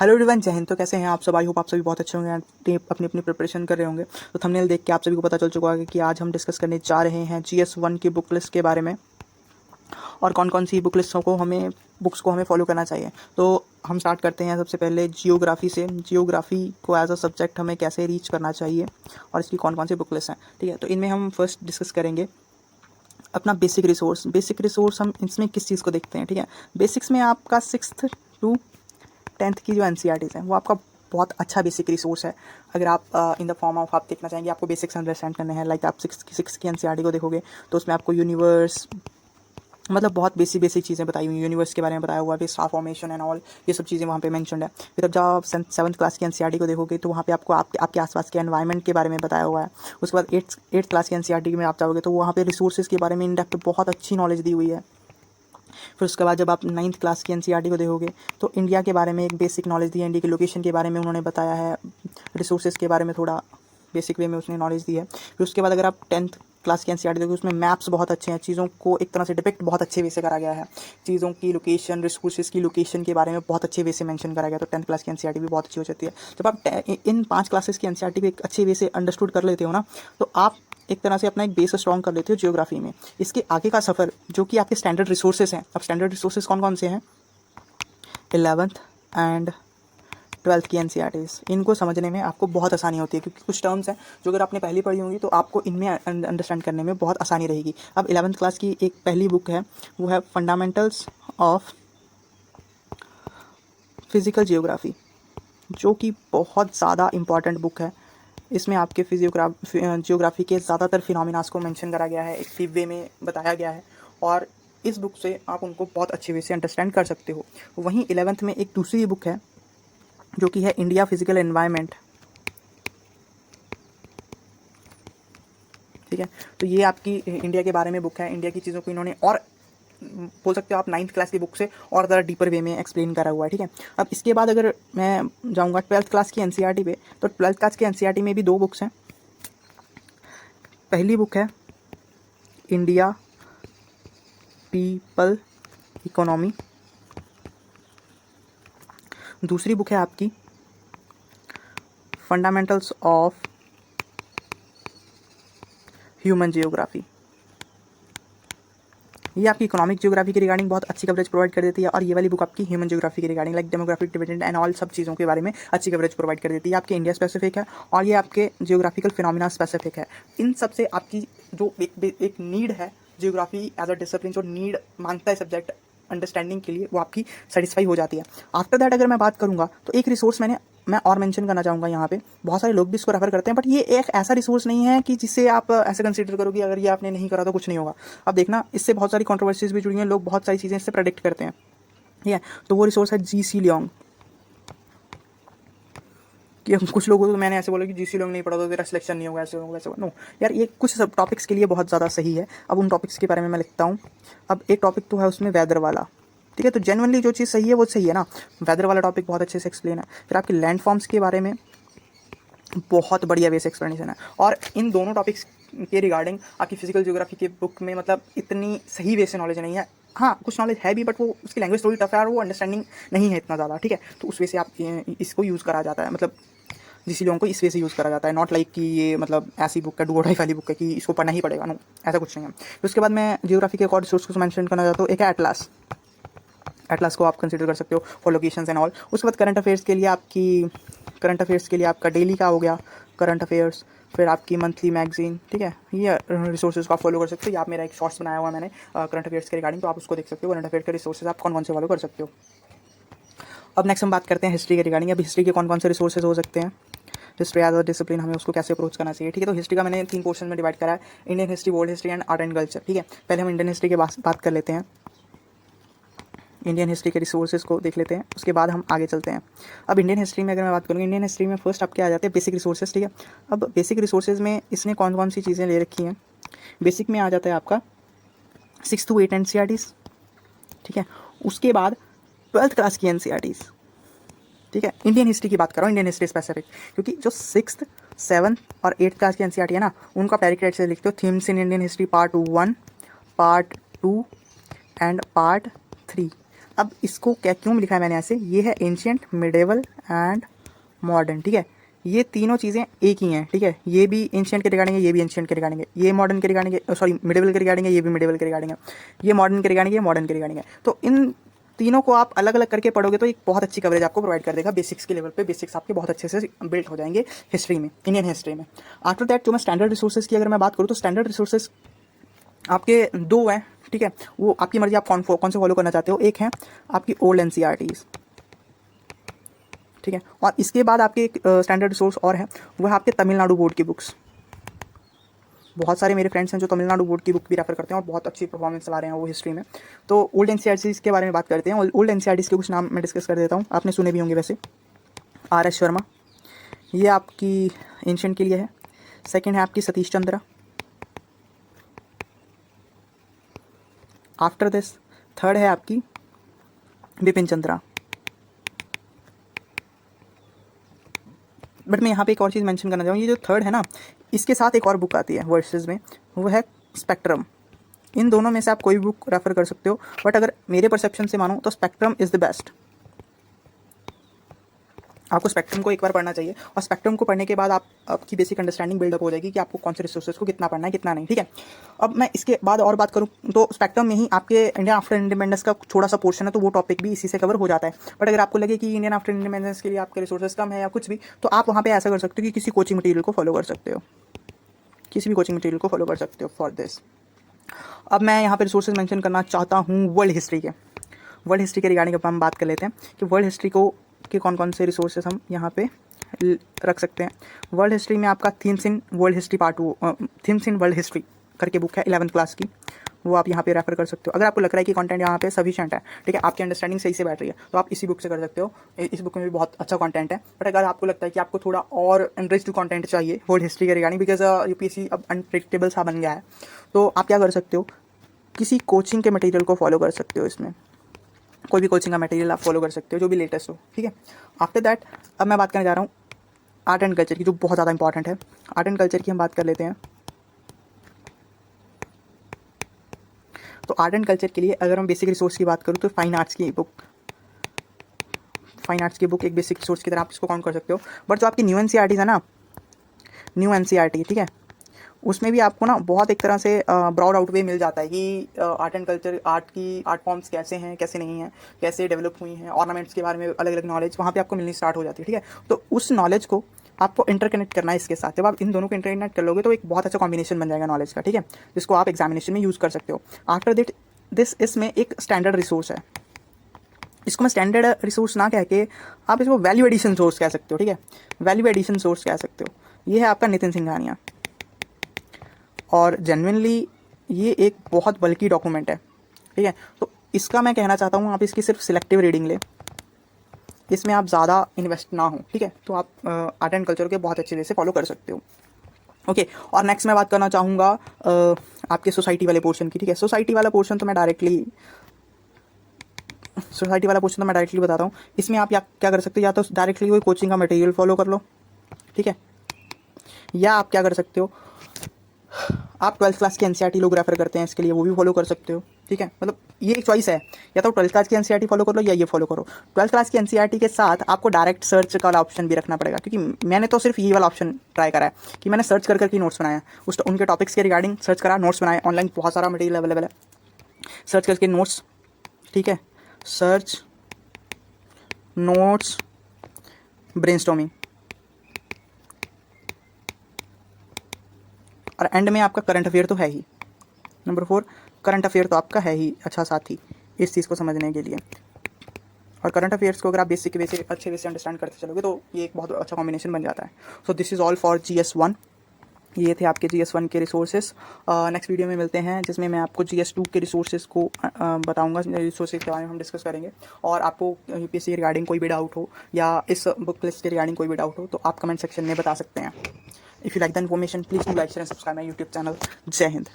Hello everyone, जय हिंद। तो कैसे हैं आप सब? आई होप आप सभी बहुत अच्छे होंगे, अपनी अपनी प्रिपरेशन कर रहे होंगे। तो थंबनेल देख के आप सभी को पता चल चुका है कि आज हम डिस्कस करने जा रहे हैं GS1 की बुक लिस्ट के बारे में और कौन कौन सी बुक्स को हमें फॉलो करना चाहिए। तो हम स्टार्ट करते हैं सबसे पहले जियोग्राफी से। जियोग्राफी को एज अ सब्जेक्ट हमें कैसे रीच करना चाहिए और इसकी कौन कौन सी बुक लिस्ट हैं, ठीक है। तो इनमें हम फर्स्ट डिस्कस करेंगे अपना बेसिक रिसोर्स। हम इसमें किस चीज़ को देखते हैं, ठीक है। बेसिक्स में आपका 6th टू 10th की जो NCERTs हैं वो आपका बहुत अच्छा बेसिक रिसोर्स है। अगर आप इन द फॉर्म ऑफ आप देखना चाहेंगे, आपको बेसिक्स अंडरस्टैंड करने हैं, लाइक आप सिक्स की NCERT को देखोगे तो उसमें आपको यूनिवर्स, मतलब बहुत बेसिक चीज़ें बताई हुई, यूनिवर्स के बारे में बताया हुआ है, स्टार फॉर्मेशन एंड ऑल, ये सब चीज़ें वहाँ पे मेंशन्ड है। फिर अब जब आप 7th क्लास की NCERT को देखोगे तो वहाँ पे आपको आपके आसपास के एनवायरनमेंट के बारे में बताया हुआ है। उसके बाद 8th क्लास की NCERT में आप जाओगे तो वहाँ पे रिसोर्सेज के बारे में इन डेप्थ बहुत अच्छी नॉलेज दी हुई है। फिर उसके बाद जब आप 9th क्लास की NCERT को देखोगे तो इंडिया के बारे में एक बेसिक नॉलेज दी है, इंडिया के लोकेशन के बारे में उन्होंने बताया है, रिसोर्सेज के बारे में थोड़ा बेसिक वे में उसने नॉलेज दी है। फिर उसके बाद अगर आप 10th क्लास की NCERT देखोगे उसमें मैप्स बहुत अच्छे हैं, चीज़ों को एक तरह से डिपिक्ट बहुत अच्छे वे से करा गया है, चीज़ों की लोकेशन, रिसोर्सेज की लोकेशन के बारे में बहुत अच्छे वे से मेंशन करा गया। तो 10th क्लास की NCERT भी बहुत अच्छी हो जाती है। जब आप इन 5 क्लासेस की NCERT भी एक अच्छे वे से अंडरस्टूड कर लेते हो ना, तो आप एक तरह से अपना एक बेस स्ट्रॉन्ग कर लेते हो जियोग्राफी में। इसके आगे का सफ़र जो कि आपके स्टैंडर्ड रिसोर्सेज हैं, अब स्टैंडर्ड रिसोर्सेज कौन कौन से हैं, 11th एंड 12th की NCERTs, इनको समझने में आपको बहुत आसानी होती है क्योंकि कुछ टर्म्स हैं जो अगर आपने पहली पढ़ी होंगी तो आपको इनमें अंडरस्टैंड करने में बहुत आसानी रहेगी। अब 11th क्लास की एक पहली बुक है, वो है फंडामेंटल्स ऑफ फिज़िकल जियोग्राफी, जो कि बहुत ज़्यादा इंपॉर्टेंट बुक है। इसमें आपके जियोग्राफी के ज़्यादातर फिनोमिनास को मेंशन करा गया है, एक सी वे में बताया गया है और इस बुक से आप उनको बहुत अच्छे वे से अंडरस्टैंड कर सकते हो। वहीं 11th में एक दूसरी बुक है जो कि है इंडिया फिजिकल एनवायरनमेंट, ठीक है। तो ये आपकी इंडिया के बारे में बुक है, इंडिया की चीज़ों को इन्होंने और बोल सकते हो आप 9th क्लास की बुक से और ज़्यादा डीपर वे में एक्सप्लेन करा हुआ है, ठीक है। अब इसके बाद अगर मैं जाऊँगा 12th क्लास की NCERT पे, तो 12th क्लास की NCERT में भी 2 बुक्स हैं। पहली बुक है इंडिया पीपल इकोनॉमी, दूसरी बुक है आपकी फंडामेंटल्स ऑफ ह्यूमन जियोग्राफी। ये आपकी इकोनॉमिक जियोग्राफी के रिगार्डिंग बहुत अच्छी कवरेज प्रोवाइड कर देती है और ये वाली बुक आपकी ह्यूमन जियोग्राफी के regarding like demographic dividend and all सब चीज़ों के बारे में अच्छी कवरेज प्रोवाइड कर देती है। आपके इंडिया स्पेसिफिक है और ये आपके जियोग्राफिकल फिनोमिना स्पेसिफिक है। इन सब से आपकी जो एक नीड है जियोग्राफी एज अ डिसिप्लिन, जो नीड मांगता है सब्जेक्ट अंडरस्टैंडिंग के लिए, वो आपकी सेटिस्फाई हो जाती है। आफ्टर दैट अगर मैं बात करूँगा तो एक रिसोर्स मैं और मेंशन करना चाहूँगा यहाँ पे, बहुत सारे लोग भी इसको रेफर करते हैं बट ये एक ऐसा रिसोर्स नहीं है कि जिससे आप ऐसे कंसीडर करो कि अगर ये आपने नहीं करा तो कुछ नहीं होगा। अब देखना, इससे बहुत सारी कंट्रोवर्सीज भी जुड़ी हैं, लोग बहुत सारी चीज़ें इससे प्रेडिक्ट करते हैं, ठीक है। तो वो रिसोर्स है GC लियोंग। कि कुछ लोगों को तो मैंने ऐसे बोला कि GC लियोंग नहीं पढ़ा तो तेरा सिलेक्शन नहीं होगा, ऐसे होगा वैसे होगा। नो यार, ये कुछ सब टॉपिक्स के लिए बहुत ज़्यादा सही है। अब उन टॉपिक्स के बारे में मैं लिखता हूँ। अब एक टॉपिक तो है उसमें वेदर वाला, ठीक है। तो जेनुअनली जो चीज़ सही है वो सही है ना, वेदर वाला टॉपिक बहुत अच्छे से एक्सप्लेन है। फिर आपके लैंड फॉर्म्स के बारे में बहुत बढ़िया वे से एक्सप्लेनेशन है और इन दोनों टॉपिक्स के रिगार्डिंग आपकी फिजिकल जियोग्राफी के बुक में मतलब इतनी सही वे से नॉलेज नहीं है। हाँ, कुछ नॉलेज है भी बट वो उसकी लैंग्वेज थोड़ी टफ है और वो अंडरस्टैंडिंग नहीं है इतना ज़्यादा, ठीक है। तो उस वे से आप इसको यूज़ करा जाता है, मतलब जिस लोगों को इस वे से यूज़ करा जाता है, नॉट लाइक कि ये मतलब ऐसी बुक है, डू और डाई वाली बुक है कि इसको पढ़ना ही पड़ेगा। नो, ऐसा कुछ नहीं है। फिर उसके बाद मैं जियोग्राफी के एक और रिसोर्स को मैंशन करना चाहता हूँ, एक है एटलास। एटलास को आप कंसिडर कर सकते हो फॉर लोकेशंस एंड ऑल। उसके बाद करंट अफेयर्स के लिए आपका डेली का हो गया करंट अफेयर्स, फिर आपकी मंथली मैगजीन, ठीक है। ये रिसोर्सेज को आप फॉलो कर सकते हो। या आप मेरा एक शॉर्ट्स बनाया हुआ है मैंने करंट अफेयर्स के रिगार्डिंग, तो आप उसको देख सकते हो। करंट अफेयर के रिसोर्सेज आप कौन कौन से फॉलो कर सकते हो। अब नेक्स्ट हम बात करते हैं हिस्ट्री के रिगार्डिंग। अब हिस्ट्री के कौन कौन से रिसोर्सेज हो सकते हैं, हिस्ट्री एज अ डिसिप्लिन, हमें उसको कैसे अप्रोच करना चाहिए, ठीक है। तो हिस्ट्री का मैंने 3 पोर्शन में डिवाइड करा है, Indian history, world history and art and culture, ठीक है। पहले हम इंडियन हिस्ट्री के बात कर लेते हैं, इंडियन हिस्ट्री के रिसोर्सेज को देख लेते हैं, उसके बाद हम आगे चलते हैं। अब इंडियन हिस्ट्री में अगर मैं बात करूँ, इंडियन हिस्ट्री में फर्स्ट आपके आ जाते हैं बेसिक रिसोर्सेज, ठीक है। अब बेसिक रिसोर्सेज में इसने कौन कौन सी चीज़ें ले रखी हैं, बेसिक में आ जाता है आपका 6 to 8 NCERTs, ठीक है। उसके बाद 12th क्लास की NCERTs, ठीक है। इंडियन हिस्ट्री की बात कर रहा हूँ, इंडियन हिस्ट्री स्पेसिफिक, क्योंकि जो 6th 7th और 8th क्लास की NCERT है ना, उनका पैरिक्रेट से लिखते हो themes in Indian history part 1, part 2 and part 3। अब इसको क्या क्यों लिखा है मैंने ऐसे, ये है एंशियंट, मिडेवल एंड मॉडर्न, ठीक है। ये तीनों चीज़ें एक ही हैं, ठीक है। ये भी एंशियंट के रिगार्डिंग है, ये भी एंशियंट के रिगार्डिंग है, ये मॉडर्न के रिगार्डिंग है, सॉरी मिडेवल के रिगार्डिंग है, ये भी मिडेवल के रिगार्डिंग है, ये मॉडर्न के रिगार्डिंग है, ये मॉडर्न के रिगार्डिंग है। तो इन तीनों को आप अलग अलग करके पढ़ोगे तो एक बहुत अच्छी कवरेज आपको प्रोवाइड कर देगा। बेसिक्स के लेवल पे बेसिक्स आपके बहुत अच्छे से बिल्ड हो जाएंगे हिस्ट्री में, इंडियन हिस्ट्री में। आफ्टर दैट जो मैं स्टैंडर्ड रिसोर्सेज की अगर मैं बात करूँ तो स्टैंडर्ड रिसोर्सेज आपके दो हैं, ठीक है। वो आपकी मर्जी, आप कौन से फॉलो करना चाहते हो। एक है आपकी ओल्ड एनसीईआरटीज़, ठीक है। और इसके बाद आपके एक स्टैंडर्ड रिसोर्स और है, वो है आपके तमिलनाडु बोर्ड की बुक्स। बहुत सारे मेरे फ्रेंड्स हैं जो तमिलनाडु बोर्ड की बुक भी रेफर करते हैं और बहुत अच्छी परफॉर्मेंस चला रहे हैं वो हिस्ट्री में। तो ओल्ड एनसीईआरटीज़ के बारे में बात करते हैं। ओल्ड एनसीईआरटीज़ के कुछ नाम मैं डिस्कस कर देता हूँ, आपने सुने भी होंगे वैसे। आर.एस. शर्मा, ये आपकी एंशिएंट के लिए है। सेकंड है आपकी Satish Chandra. After this third है आपकी बिपिन चंद्रा। बट मैं यहाँ पे एक और चीज़ मेंशन करना चाहूँगा, ये जो थर्ड है ना, इसके साथ एक और बुक आती है वर्सेस में, वो है स्पेक्ट्रम। इन दोनों में से आप कोई बुक रेफर कर सकते हो, बट अगर मेरे परसेप्शन से मानो तो स्पेक्ट्रम इज़ द बेस्ट। आपको स्पेक्ट्रम को एक बार पढ़ना चाहिए, और स्पेक्ट्रम को पढ़ने के बाद आपकी बेसिक अंडरस्टैंडिंग बिल्डअप हो जाएगी कि आपको कौन से रिसोर्सेज को कितना पढ़ना है कितना नहीं, ठीक है। अब मैं इसके बाद और बात करूँ तो स्पेक्ट्रम में ही आपके इंडियन आफ्टर इंडिपेंडेंस का थोड़ा सा पोर्शन है, तो वो टॉपिक भी इसी से कवर हो जाता है। बट अगर आपको लगे कि इंडियन आफ्टर इंडिपेंडेंस के लिए आपके रिसोर्सेज कम है या कुछ भी, तो आप वहाँ पर ऐसा कर सकते हो कि किसी कोचिंग मटीरियल को फॉलो कर सकते हो, किसी भी कोचिंग मटीरियल को फॉलो कर सकते हो फॉर दिस। अब मैं यहाँ पे रिसोर्सेज मेंशन करना चाहता हूँ वर्ल्ड हिस्ट्री के। वर्ल्ड हिस्ट्री के रिगार्डिंग अब हम बात कर लेते हैं कि वर्ल्ड हिस्ट्री के कौन कौन से रिसोर्सेज हम यहाँ पे रख सकते हैं। वर्ल्ड हिस्ट्री में आपका themes in world history themes in world history करके बुक है 11th क्लास की, वो आप यहाँ पे रेफर कर सकते हो। अगर आपको लग रहा है कि कंटेंट यहाँ पे सफिशिएंट है, ठीक है, आपकी अंडरस्टैंडिंग सही से बैठ रही है, तो आप इसी बुक से कर सकते हो। इस बुक में भी बहुत अच्छा कंटेंट है। बट अगर आपको लगता है कि आपको थोड़ा और एनरिच्ड कंटेंट चाहिए वर्ल्ड हिस्ट्री के रिगार्डिंग, बिकॉज यूपीएससी अब अनप्रेडिक्टेबल सा बन गया है, तो आप क्या कर सकते हो, किसी कोचिंग के मटेरियल को फॉलो कर सकते हो। इसमें कोई भी कोचिंग का मटेरियल आप फॉलो कर सकते हो जो भी लेटेस्ट हो, ठीक है। आफ्टर दैट अब मैं बात करने जा रहा हूँ आर्ट एंड कल्चर की, जो बहुत ज़्यादा इंपॉर्टेंट है। आर्ट एंड कल्चर की हम बात कर लेते हैं। तो आर्ट एंड कल्चर के लिए अगर हम बेसिक रिसोर्स की बात करूँ तो फाइन आर्ट्स की बुक एक बेसिक रिसोर्स की तरह आप इसको काउंट कर सकते हो। बट जो आपकी न्यू एनसीईआरटी है ना, न्यू एनसीईआरटी, ठीक है, उसमें भी आपको ना बहुत एक तरह से ब्रॉड आउट वे मिल जाता है कि art and culture, art forms कैसे हैं, कैसे नहीं हैं, कैसे डेवलप हुई हैं, ऑर्नामेंट्स के बारे में अलग अलग नॉलेज वहाँ पे आपको मिलनी स्टार्ट हो जाती है, ठीक है। तो उस नॉलेज को आपको इंटरकनेक्ट करना है इसके साथ। जब आप इन दोनों को इंटरकनेक्ट कर लोगे तो एक बहुत अच्छा कॉम्बिनेशन बन जाएगा नॉलेज का, ठीक है, जिसको आप एग्जामिनेशन में यूज़ कर सकते हो। आफ्टर दिस इसमें एक स्टैंडर्ड रिसोर्स है। इसको मैं स्टैंडर्ड रिसोर्स ना कह के आप इसको वैल्यू एडिशन सोर्स कह सकते हो, ठीक है, वैल्यू एडिशन सोर्स कह सकते हो। ये है आपका नितिन सिंघानिया, और जेन्युइनली ये एक बहुत बल्कि डॉक्यूमेंट है, ठीक है। तो इसका मैं कहना चाहता हूँ आप इसकी सिर्फ सिलेक्टिव रीडिंग ले, इसमें आप ज़्यादा इन्वेस्ट ना हो, ठीक है। तो आप आर्ट एंड कल्चर के बहुत अच्छे वे से फॉलो कर सकते हो, ओके। और नेक्स्ट मैं बात करना चाहूँगा आपके सोसाइटी वाले पोर्शन की, ठीक है। सोसाइटी वाला पोर्शन तो मैं डायरेक्टली बताता हूँ। इसमें आप क्या कर सकते हो, या तो डायरेक्टली कोई कोचिंग का मटेरियल फॉलो कर लो, ठीक है, या आप क्या कर सकते हो, आप 12th क्लास की एनसीईआरटी लोग रेफर करते हैं इसके लिए, वो भी फॉलो कर सकते हो, ठीक है। मतलब ये एक चॉइस है, या तो 12th क्लास की एनसीईआरटी फॉलो कर लो या ये फॉलो करो। 12th क्लास की एनसीईआरटी के साथ आपको डायरेक्ट सर्च का वाला ऑप्शन भी रखना पड़ेगा, क्योंकि मैंने तो सिर्फ ये वाला ऑप्शन ट्राई करा है कि मैंने सर्च कर करके नोट्स बनाया, उनके टॉपिक्स के रिगार्डिंग सर्च करा, नोट्स बनाए। ऑनलाइन बहुत सारा मटेरियल अवेलेबल है, सर्च करके नोट्स, ठीक है, सर्च नोट्स, ब्रेनस्टॉर्मिंग, और एंड में आपका करंट अफेयर तो है ही। नंबर 4, करंट अफेयर तो आपका है ही अच्छा साथी इस चीज़ को समझने के लिए। और करंट अफेयर्स को अगर आप बेसिक वे से अच्छे वे से अंडरस्टैंड करते चलोगे तो ये एक बहुत अच्छा कॉम्बिनेशन बन जाता है। So this is all for GS1। ये थे आपके GS1 के रिसोर्सेज। नेक्स्ट वीडियो में मिलते हैं जिसमें मैं आपको GS2 के रिसोर्सेज को बताऊंगा, रिसोर्सेज के बारे में हम डिस्कस करेंगे। और आपको यूपीएससी के रिगार्डिंग कोई भी डाउट हो या इस बुक लिस्ट के रिगार्डिंग कोई भी डाउट हो तो आप कमेंट सेक्शन में बता सकते हैं। If you like the information please do like share and subscribe my YouTube channel. जय हिंद।